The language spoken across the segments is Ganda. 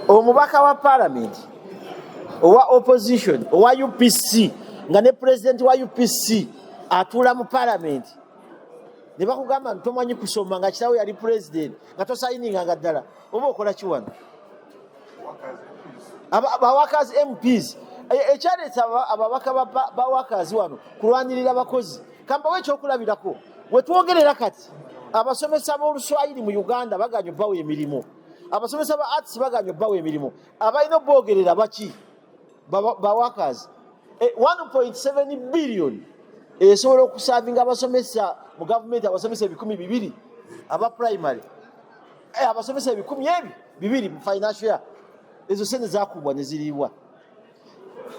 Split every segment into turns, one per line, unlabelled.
omubaka wa parliament owa opposition owa UPC nga ne president wa UPC atula mu parliament ne bakugamba ntomanyi kusoma nga kitawe yali president nga tosayininga nga ddala oba okola kiwano abawakazi MPs ekyaleeta ababaka bawakazi wano kulwanirira abakozi kambawo ekyokulabirako wetwogerera kati abasomesa b'oluswayiri mu Uganda baganya obbawo emirimu abasomesa ba arts baganya obbawo emirimu abalina obbogerera baki bawakazi 1.7 billion esobola okusavinga abasomesa mu gavumenti abasomesa 200 aba primary abasomesa 200 mu financial year ezo sente zakubwa ne ziriibwa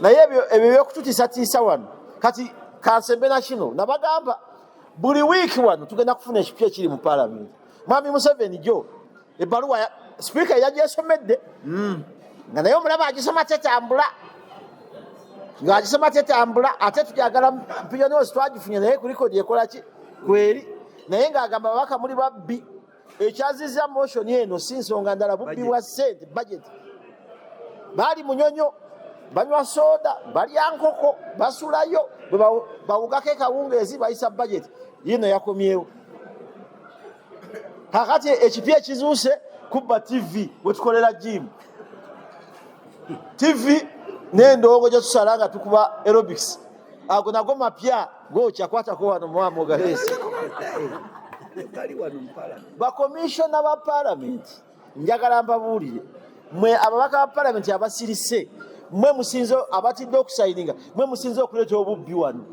naye ebyo byokututiisatiisa wano kati Kansembe National nabagamba buli wiiki wano tugenda kufuna ekipya ekiri mu parliament Mwami Museveni jo ebbaluwa ya speaker yagyesomedde nga naye omulaba agisoma tetambula ng'agisoma tetambula ate tukyagala mpiyonoozi twagifunye naye ku likodi ekola ki kweri naye ng'agamba babaka muli babbi ekyazizza motion eno si nsonga ndala bubbi bwa ssente budget baali munyonyo banywa soda balya nkoko basulayo bawugako ekawungeezi bayisa budget yino yakomyewo kakati ekipya ekizuuse kubba TV wetukolera gym TV n'endongo gye tusala nga tukuba aerobics ago nago mapya gokyakwatako wano mwami ogalesi bakomishona ba parliament njagala mbabuulire mwe ababaka ba parliament abasirise mwe musinzo abatidde okusayininga mwe musinzo okuleeta obubbi wano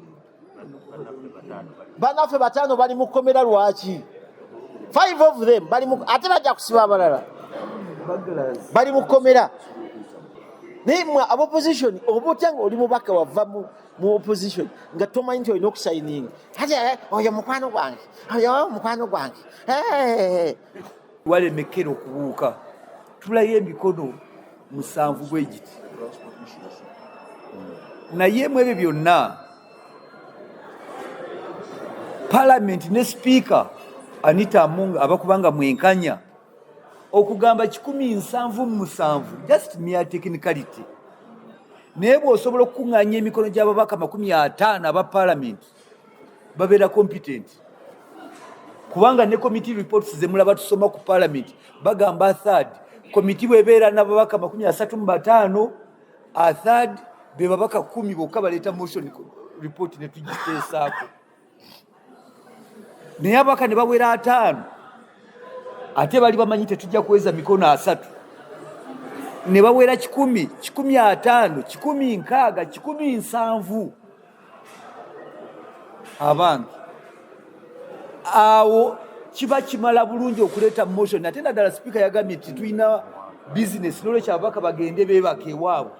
banaffe batano bali mu kkomera lwaki 5 of them bali mu ate bajja kusiba abalala bali mu kkomera naye mwe abopposition obutanga oli mubaka wava mu opposition nga tomanyi nti olina okusayininga ate oyo mukwano gwange oyo mukwano gwange
walemekera okubuuka tulayo emikono 7 gwegiti naye mu ebyo byonna parliament ne speaker Anita Amunga abakubanga mwenkanya okugamba 177 just mere technicality naye bw'osobola okukuŋŋaanya emikono gy'ababaka 50 aba parliament babeera competent kubanga ne committee reports zemulaba tusoma ku parliament bagamba third committee bwebeera n'ababaka 35 a third be babaka 10 bokka baleeta motion report ne tugiteesaako naye ababaka ne bawera 5 ate bali bamanyi tetujja kuweza mikono 3 ne bawera 10 50 60 17 abantu awo kiba kimala bulungi okuleeta motion ate naddala speaker yagambye nti tulina business n'olwekyo ababaka bagende beebaka ewaabwe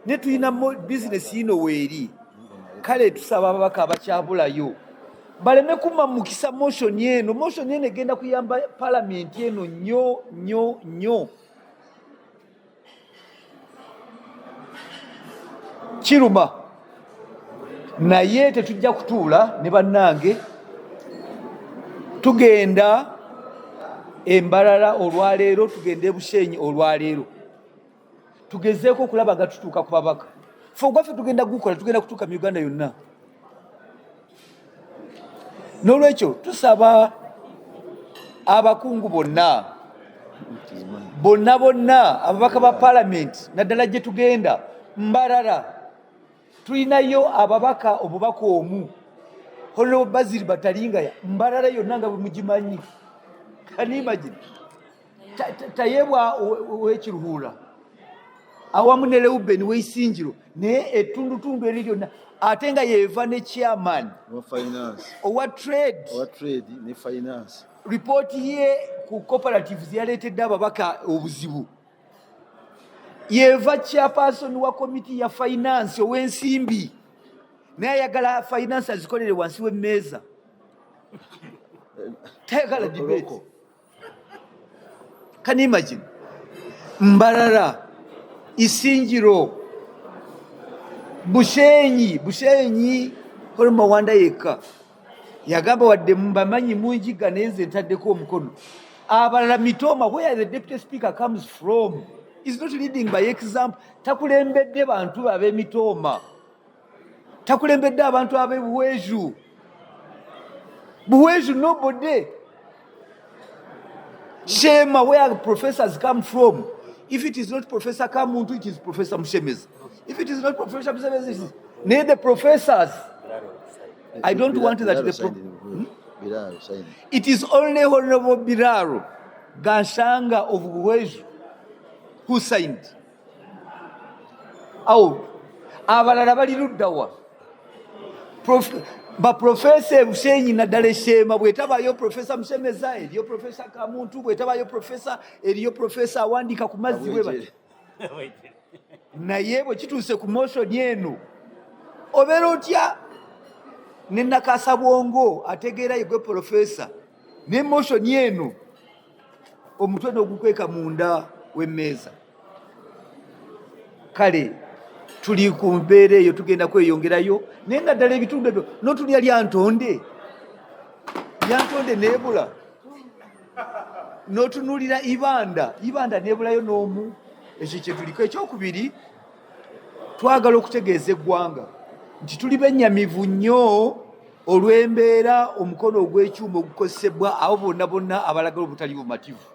ne tulina business yino weeri kale tusaba ababaka abakyabulayo baleme kumamukisa motion eno egenda kuyamba parliament eno nnyo kiruma naye tetujja kutuula ne bannange tugenda embalala olwaleero tugenda ebushenyi olwaleero tugezeeko okulaba nga tutuuka ku babaka fe ogwaffe tugenda gukola tugenda kutuuka mu Uganda yonna n'olwekyo tusaba abakungu bonna ababaka ba parliament naddala gye tugenda mbalala tulinayo ababaka obubaka omu Honorable Basil Batalingaya mbalala yonna nga bwe mugimanyi kanimagine tayebwa w'ekiruhura awamu ne Reuben w'Isingiro naye ettundutundu eri lyonna ate nga yeeva ne chairman owa trade
ne finance
report ye ku cooperatives yaleetedde ababaka obuzibu yeeva chairperson wa committee ya finance ow'ensimbi naye ayagala finance azikolere wansi w'emmeeza tayagala debate can you imagine mbalala Isingiro Bushenyi Holmawanda yekka yagamba wadde mbamanyi munjiga naye nze ntaddeko omukono abalala Mitoma, where the deputy speaker comes from, is not leading by example. Takulembedde bantu abe Mitoma, takulembedde abantu abe Buweju nobody. Shema, where professors come from. If it is not Professor Kamuntu, it is Professor Mshemezi. If it is not Professor Mshemezi, it is need the professors. I don't want that. It is only Honorable Biraro Ganshanga of Buweju who signed. Abalala bali luddawa. Professor Mshenyi na Dale Shema bwetabayo Professor Mshemeza eriyo Professor Kamuntu bwetabayo Professor eriyo Professor awandika ku mazzi bwe bati naye bwe kituuse ku motion yenu obeera otya ne Nakasa Bwongo ategeera yegwe Professor ne motion yenu omutwe n'ogukweka munda w'emmeeza. Kale tuli ku mbeera eyo tugenda kweyongerayo naye nga ddala ebitundu ebyo n'otulya lyantonde nebula n'otunuulira ibanda nebulayo n'omu. Ekyo kye tuliko. Ekyokubiri, twagala okutegeeza eggwanga nti tuli bennyamivu nnyo olw'embeera omukono ogw'ekyuma ogukozesebwa abo bonna abalagala obutali bumativu.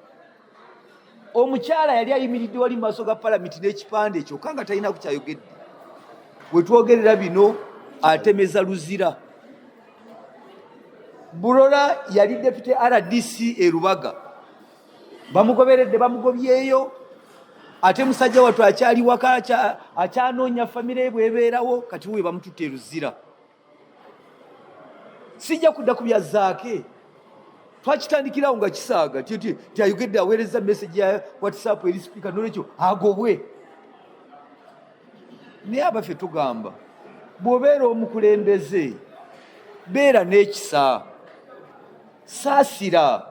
Omukyala yali ayimiridde wali mu maaso ga palamenti n'ekipande kyokka nga talina ku kyayogedde. Bwe twogerera bino atemeza luzira. Bulola yali deputy RDC e Rubaga, bamugoberedde bamugobyeyo, ate musajja wattu akyali waka akyanoonya famire bwebeerawo, kati we bamututte e Luzira. Sijja kudda ku bya Zaake, twakitandikirawo nga kisaaga ayogedde aweereza message ya WhatsApp eri speaker n'olwekyo agobwe. Naye abaffe tugamba bw'obeera omukulembeze beera n'ekisa, saasira.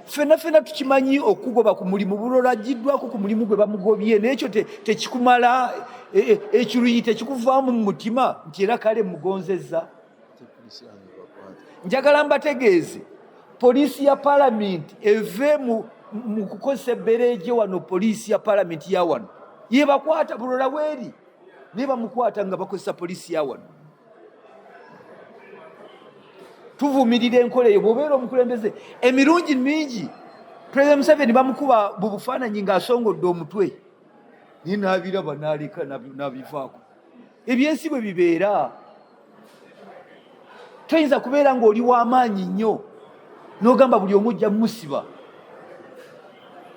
Ffenna tukimanyi okugoba ku mulimu. Bulola agiddwako ku mulimu gwe bamugobye, n'ekyo tekikumala ekiruyi tekikuvaamu mu mutima nti era kale mugonzezza. Njagala mbategeeze poliisi ya palamenti eve mu kukozesa ebbereegye wano, poliisi ya palamenti ya wano ye bakwata Bulola weeri ne bamukwata nga bakozesa poliisi ya wano. Tuvumirira enkola eyo bw'obeera omukulembeze. Emirundi mingi President Museveni bamukuba mu bufaananyi ng'asongodde omutwe naye n'abiraba n'aleka n'abivaako. Ebyensi bwe bibeera. Toyinza kubeera ng'oli w'amaanyi nnyo n'ogamba buli omu ojja musiba.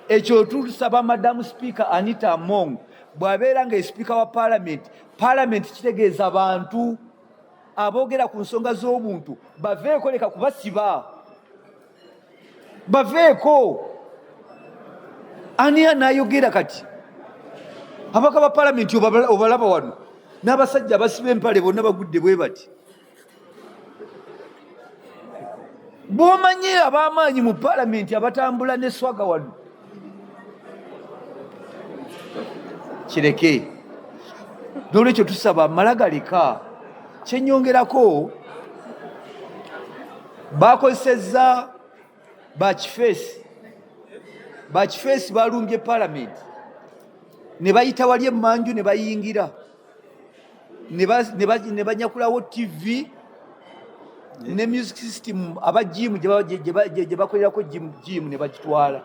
Ekyo tusaba Madamu Speaker Anita Among bw'abeera nga Speaker wa Parliament kitegeeza abantu aboogera ku nsonga z'obuntu baveeko, leka kubasiba, baveeko. Ani anaayogera kati? Ababaka ba Parliament obalaba wano n'abasajja abasiba empale bonna bagudde bwe bati. Bw'omanye ab'amaanyi mu Parliament abatambula ne swaga wano, kireke. N'olwekyo tusaba amalagaleka. Kyenyongerako, bakozesezza bakifeesi balumbye Parliament ne bayita wali emmanju ne bayingira ne banyakulawo TV ne music system aba gym gye bakolerako gym ne bagitwala.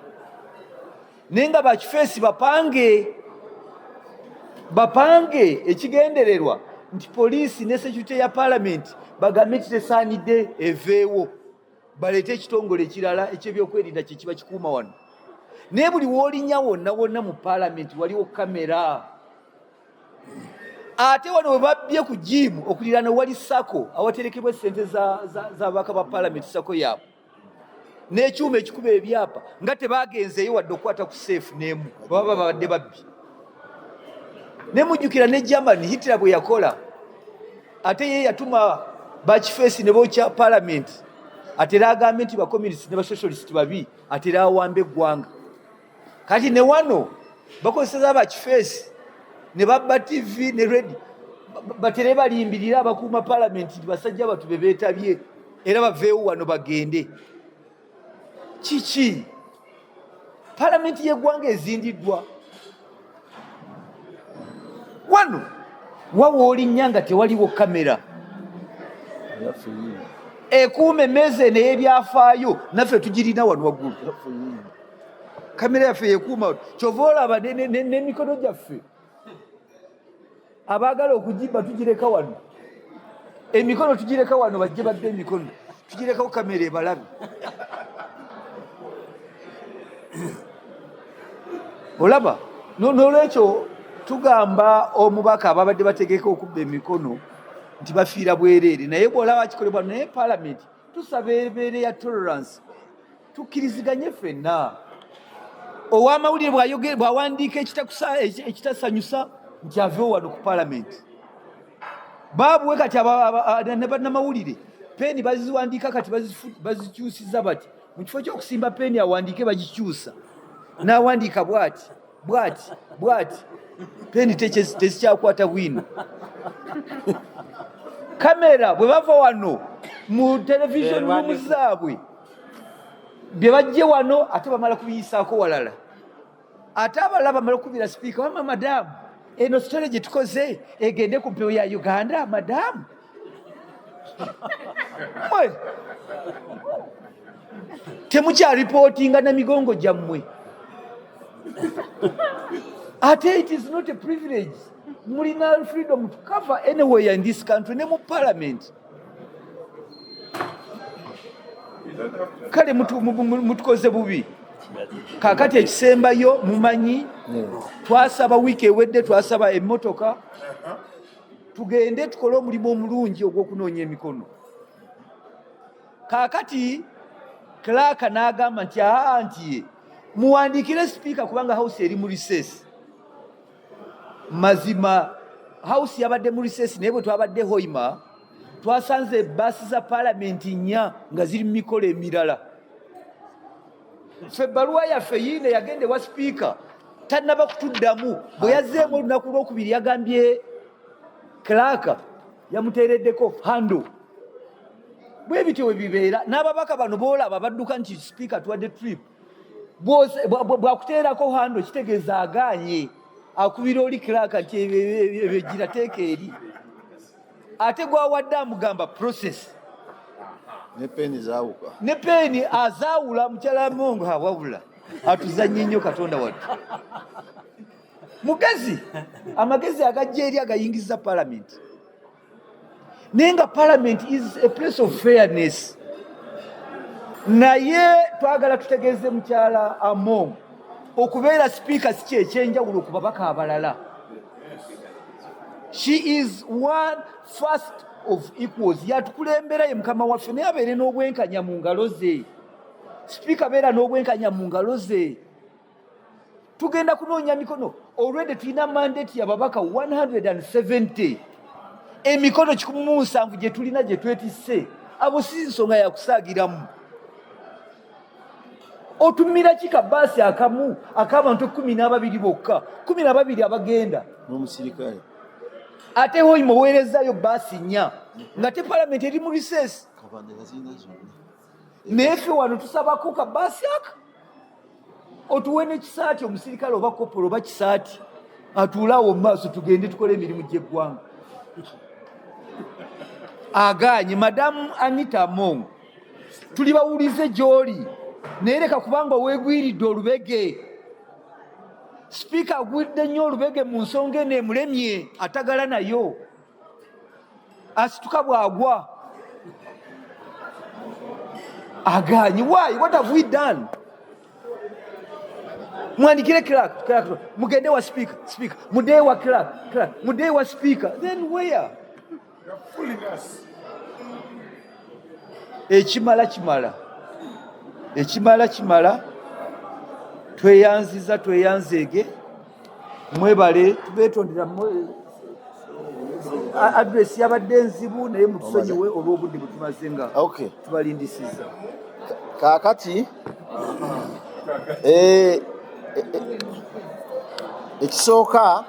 Naye nga bakifeesi bapange ekigendererwa nti poliisi ne security ya Parliament bagambe nti tesaanidde eveewo, baleete ekitongole ekirala ekyebyokwerinda kye kiba kikuuma wano. Naye buli w'olinnya wonna mu Parliament waliwo kamera. Ate wano we babbye ku gym okuliraana wali sako awaterekebwa ssente z'ababaka ba Parliament, sako yaabwe n'ekyuma ekikuba ebyapa nga tebaagenzeeyo wadde okukwata ku seefu n'emu, baba babadde babbi. Ne mujjukira ne Germany Hitler bwe yakola, ate ye yatuma bakifeesi ne bookya Parliament, ate era agambe nti bakomunisiti ne basocialist babi, ate era awamba eggwanga. Kati ne wano bakozeseza bakifeesi ne babba TV ne radio, batere balimbirira abakuuma Parliament nti basajja batu be beetabye era baveewo wano bagende. kiki palamenti y'eggwanga ezindiddwa wano wawa olinnya nga tewaliwo kamera ekuuma emmeeza eno ey'ebyafaayo naffe tugirina wano waggulu kamera yaffe yekuuma kyova olaba n'emikono gyaffe abaagala okugibba tugireka wano emikono tugireka wano bajje badde emikono tugirekawo kamera ebalabe olaba n'olwekyo tugamba omubaka ababadde bategeka okubba emikono nti bafiira bwereere naye bw'olaba kikolebwa naye paalamenti tusaba ebeere ya tolerance tukkiriziganye ffenna ow'amawulire bw'awandiika ekitasanyusa nti avewo wano ku paalamenti baabuwe kati ne bannamawulire peeni baziwandiika kati bazikyusiza bati mu kifo ky'okusimba peeni awandiike bagikyusa n'awandiika bw'ati peeni tezikyakwata bwino kamera bwe bava wano mu televisioni rumu zaabwe bye bajje wano ate bamala kubiyisaako walala ate abalala bamala okubira sipiika wama madaamu eno sitole gye tukoze egende ku mpewo ya uganda madaamu temukyaripootinga na migongo gyammwe ate it is not a privilege mulina freedom to cover anywhere in this country ne mu parliament kale mutukoze bubi kakati ekisembayo mumanyi twasaba wiiki ewedde twasaba emmotoka tugende tukole omulimu omulungi ogw'okunoonya emikono kakati klaaka n'agamba nti nti muwandiikire sipiika kubanga house eri mu recess mazima house yabadde mu recess naye bwe twabadde hoima twasanze baasi za paalamenti 4 nga ziri mu mikolo emirala ffe ebbaluwa yaffe yiine yagende wa sipiika tannaba kutuddamu bwe yazzeemu olunaku lwokubiri yagambye klaaka yamuteereddeko hando bwe bityo we bibeera n'ababaka bano boolaba badduka nti sipiika tuwadde trip bwakuteerako hando kitegeeza agaanye akubira oli klaaka nti ebegira teeka eri ate gwawadde amugamba process ne peeni azaawula mukyala mongo awabula atuzannye nnyo katonda wattu mugezi amagezi agajja eri agayingiza paalamenti naye nga paalamenti is a place of fairness naye twagala tutegeeze mukyala among okubeera sipiika si kyekyenjawulo ku babaka abalala she is one first of equals yatukulembera ye mukama waffe naye abeere n'obwenkanya mu ngalo ze sipiika abeera n'obwenkanya mu ngalo ze tugenda kunoonya mikono already tulina mandate ya babaka 170 emikono 107 gye tulina gye twetisse abo si nsonga yakusaagiramu otumira kika baasi akamu ak'abantu 12 bokka 12 abagenda
n'omusirikale
ate hoima oweerezayo baasi 4 nga te paalamenti eri mu recess naye ffe wano tusabako ka baasi aka otuwe n'ekisaati omusirikale oba kopolo oba kisaati atuulaawo mu maaso tugende tukole emirimu gy'eggwanga aganye madamu Anita Mong tuli bawulize gy'oli naye leka kubanga weegwiridde olubege sipiika agwiridde nnyo olubege mu nsonga eno emulemye atagala nayo asituka bw'agwa aganye why what have we done mwandikire clerk mugende wa speaker mudee wa clerk mudee wa speaker then where ekimala tweyanzeege mwebale tubeetondera adresi yabadde enzibu naye mutusonyiwe olw'obudde bwe tumaze nga tubalindisiza
kaakati ekisooka